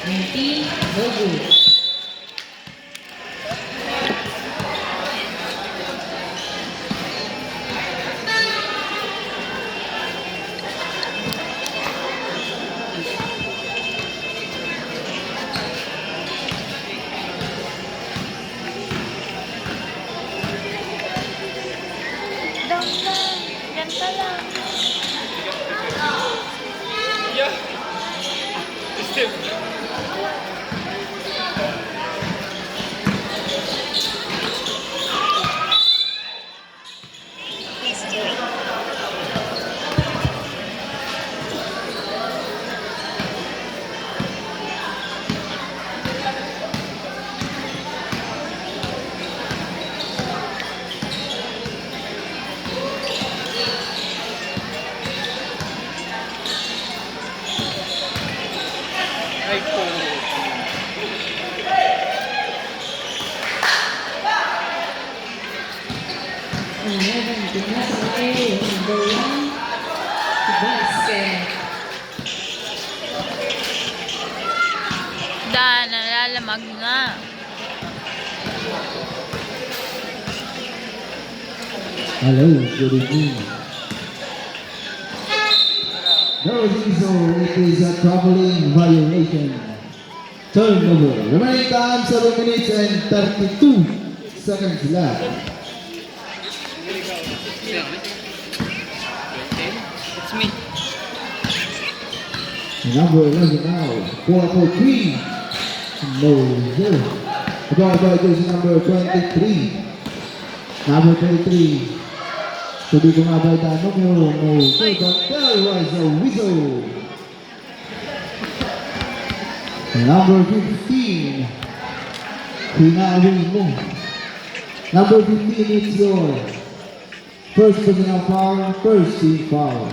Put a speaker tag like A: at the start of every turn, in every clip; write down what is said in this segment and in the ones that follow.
A: 19, no good.
B: Down lang. Ganda lang.
C: Yeah. Step. Ay po.
A: Ayan, tingnan sa A. Number 1, basket.
B: Dan, nalalamag na.
D: Hello, good evening. No, it is a traveling violation. Turnover. Remaining time 7 minutes and 32 seconds left.
C: It's me.
D: Number 11 now. 4 for 3. No, zero. About by jersey number 23. Number 23. Hindi kumabay tayo numero. No, zero. But there was a whistle. Number 15. Pinawin mo. Number 15, it's your first personal foul, first team foul.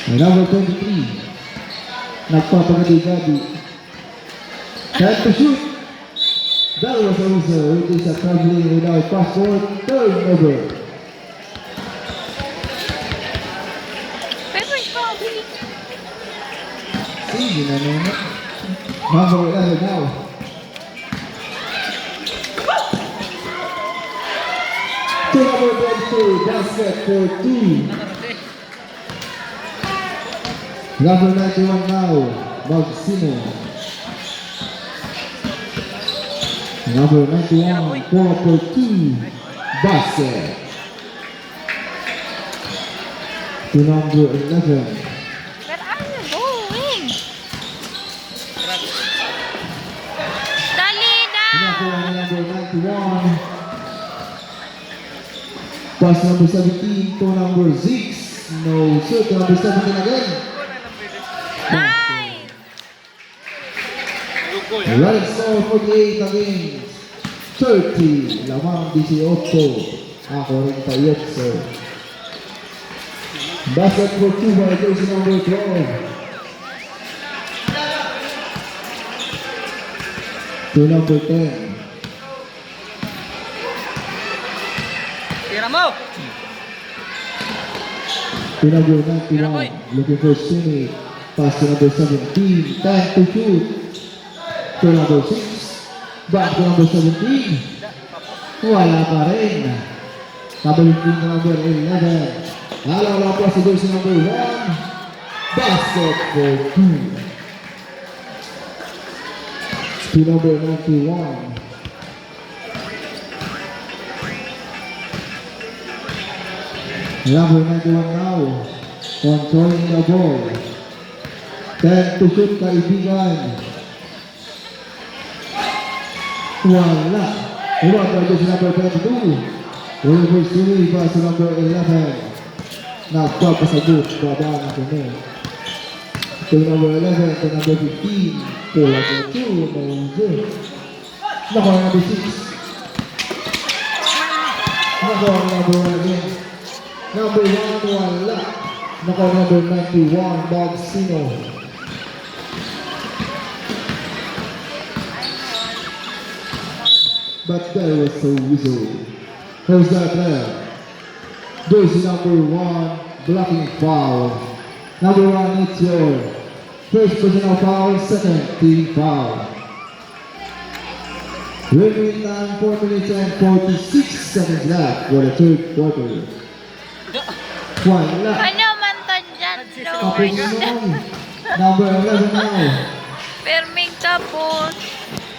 D: And number 23, nagpapagadi-gadi. Time to shoot. That was also, it is a traveling without passport, turnover.
B: Favorite hobby.
D: Sige na naman. Number 11 now. To number 22, basket for 2. Number 91 now, Magsimo. Number 91, 4 for 2, basket. To number 11,
B: Where are you going? Dali,
D: number
B: Dan!
D: 91. Pass number 17 to number 6. No, sir, to number 17 again.
B: Nice!
D: Right score 48 against 30. Lamang 18. Ako rin tayo, sir. Basket for 2 by jersey number 12. To number 10.
C: Tira mo.
D: To number 91. Looking for Simi. Pass to number 17. Time to shoot. To number 6. Back to number 17. Wala pa rin. Kabalit din number 11. Alaw pa sa jersey number 1. Basket for 2. To number 91. Number 91 now. Controlling the ball. 10 to shoot, kaibigan. Wala. Iwan pa jersey number 22. Oliver Sumi pa sa number 11. Nagpapasagot, baba na kami. To number 11, to number 15. Pula po 2, Moses. Nako number 6. Nako number 1 again. Number 1, wala. Nako number 91, Magsimo. But there was a whistle. Who's that there? Jersey number 1, blocking foul. Number 1, it's your first personal foul, second team foul. Remaining time 4 minutes and 46 seconds left for the third quarter. Wala.
B: Ano man to dyan,
D: Tapos
B: Lord?
D: naman. Number 11 now.
B: Perming tapos.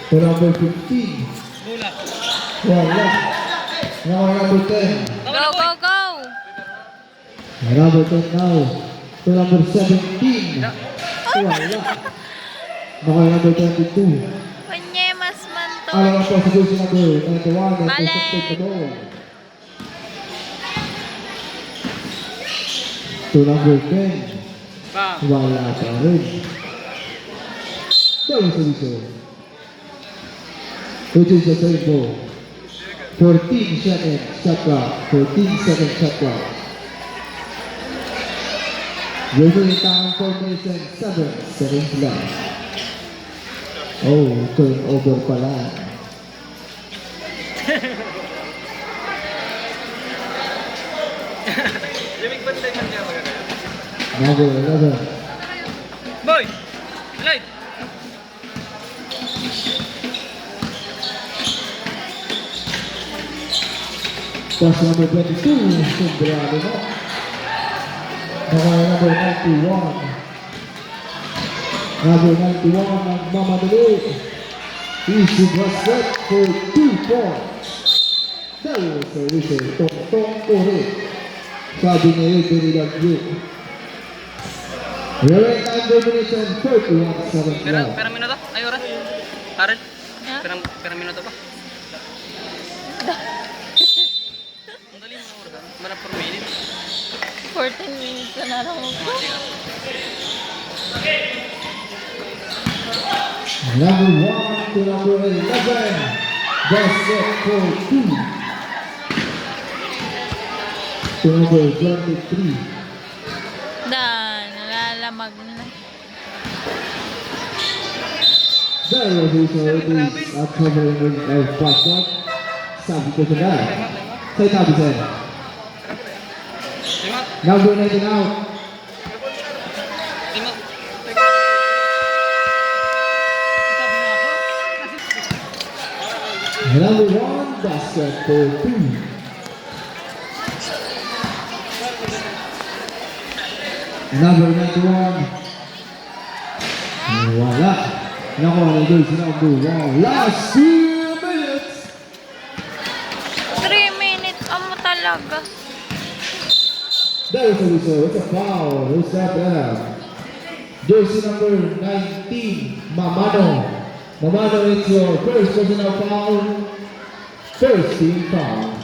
D: To number 15.
C: Bulak.
D: Wala. Now number 10.
B: Go, go, go!
D: Number 10 now. To number 17. Wala. Now number 22.
B: Panyemas man to.
D: Alam ang position number 91 and
B: Balik.
D: take the ball. To number 10.
C: Bam.
D: Wala pa rin. That was a whistle. Which is the third ball. 14 seconds shot clock. 14 seconds shot clock. Remaining time 4 minutes and 7 seconds left. Oh, turnover pala.
C: Limig ba tayo man niya maganda?
D: Number 11.
C: Boy! Light!
D: Pass number 22, Sombrero na. Number 91. Number 91, nagmamadali. Easy was set for 2 points. That was a whistle. Tong-tong ulit. Sabi niya yun, binilagyo. Remaining time 4 minutes and 41 seconds left.
C: Pera minuto? Ay, oras? Harold?
B: Ha?
C: Pera minuto pa? Ang dali mo oras. Mana per minute?
B: 14 minutes na lang ako.
D: Number 1 to number 11. That's set for 2. To number 23.
B: Nalalamag na.
D: There was also this covering of password. Sabi ko siya na. Say sabi siya.
C: Lima?
D: Number 19 out.
C: Lima?
D: Number 1, basket for 2. Number 91. Wala. Nakuha na doon si number 1. Last 2 minutes.
B: 3 minutes. Amo talaga.
D: There is a whistle. It's a foul. Who's that there? Jersey number 19, Mamano. Mamano, it's your first personal foul. First team foul.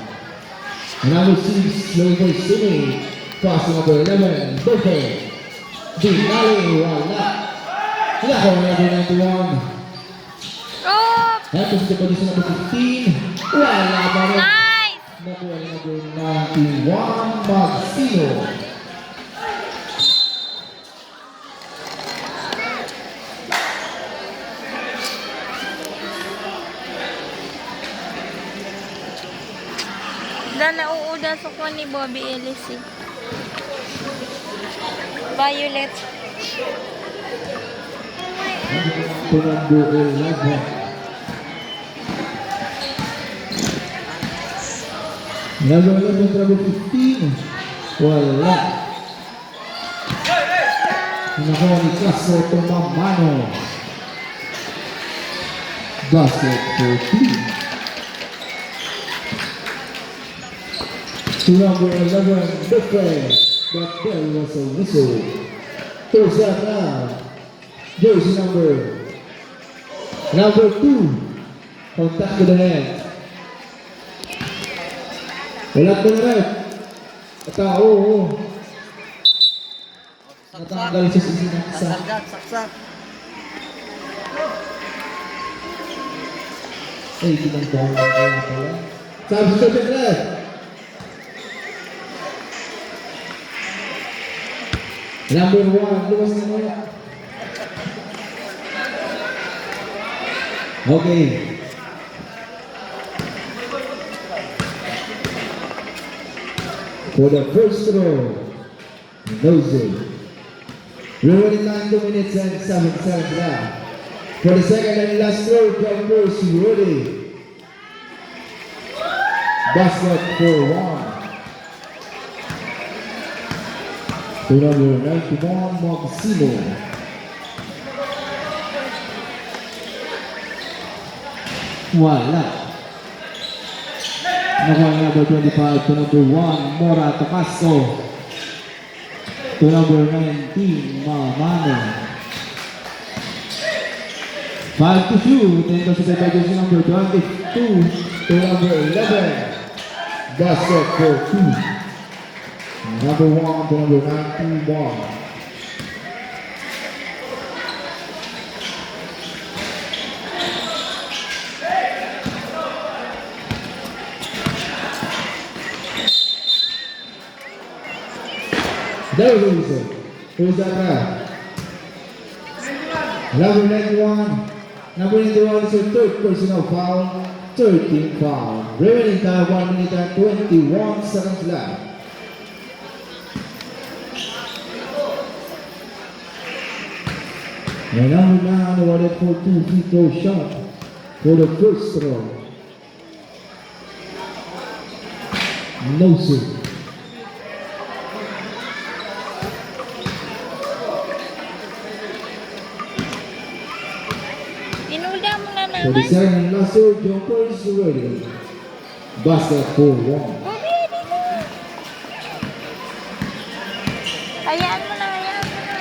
D: Number 6, Loivo Simi. Pass number 11, Birthday. Dinali, wala. Nakuha na number 91.
B: Oh!
D: Ito sa position number 15. Wala pa rin.
B: Nice!
D: Nakuha na number 91, Magsino.
B: Nauuda sa kuha ni Bobby Ellis eh. Violet.
D: To number 11. Number 11, number 15. Wala. Nakuha ni Caso Tomamano. Basket for 2. To number 11, Buffet. But there was a whistle. First that now. Jersey number 2. Contact to the head. Wala ko na rin. Oo. Natanggal siya sa sinaksa.
C: Saksak.
D: Ay, pinagbawa ko na pala. Sabi sa Pedret. Number 1, luwas na muna. Okay. For the first throw, Nose. Remaining time 2 minutes and 7 seconds left. For the second and last throw, jumpers ready. Basket for 1. To number 91, Maximo. Wala. Nakuha number 25 to number 1, Mora Tomasco. To number 19, Mamano. 5 to shoot, and considered by jersey number 22 to number 11. Basket for 2. Number 1 to number 91. There goes it. Who's that guy? Number 91. Number 91 is your third personal foul. 13 foul. Remaining time 1 minute and 21 seconds left. And number 9 awarded for 2 free throw shot for the first throw. No sir.
B: Inuda mo na
D: For the
B: naman.
D: second and last throw, jumpers ready. Basket for 1.
B: Bobby, dito. Hayaan mo na, hayaan mo na.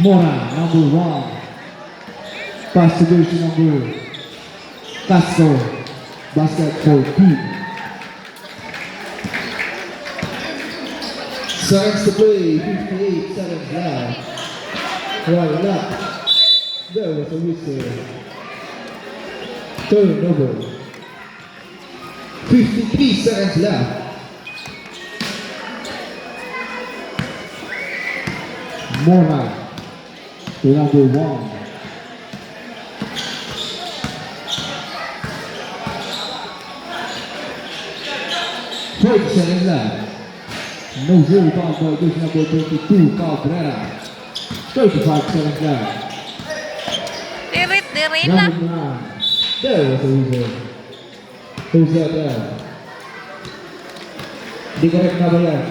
D: Mora, number 1. Pass to jersey number Castro. Basket for 2. Seconds to play, 58 seconds left. One left. There was a whistle. Turnover. 53 seconds left. Mora to number 1. Thirty seconds left. No zero foul for jersey number 22, Cabrera. 35 seconds left.
B: Dirit, dirit na.
D: Number 9. There was a whistle. Who's that there? Di correct na ba yan?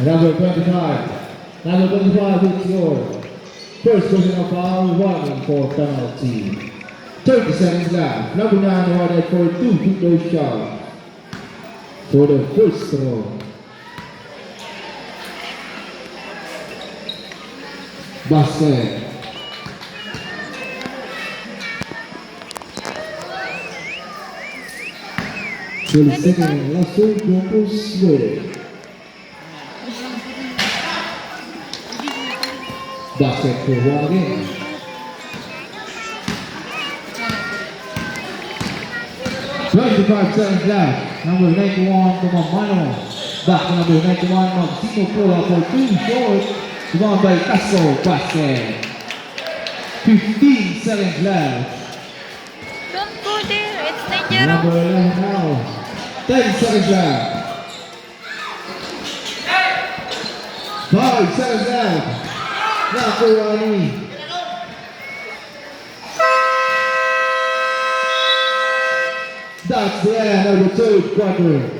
D: Number 25. Number 25 hits your first personal foul, running for penalty. 30 seconds left. Number 9 awarded for 2 free throw shots for the first throw. Basket. For the second and last throw, jumpers ready. Basket for 1 again. Twenty-five seconds left. Number 91, Mamano. Back to number 91, Maximo Pola for 2 short. Rebound by Castro. Basket. 15 seconds left.
B: Don't go there. It's dangerous.
D: Number 11 now. 10 seconds left. 5 seconds left. Nakuha That's the end of the third quarter.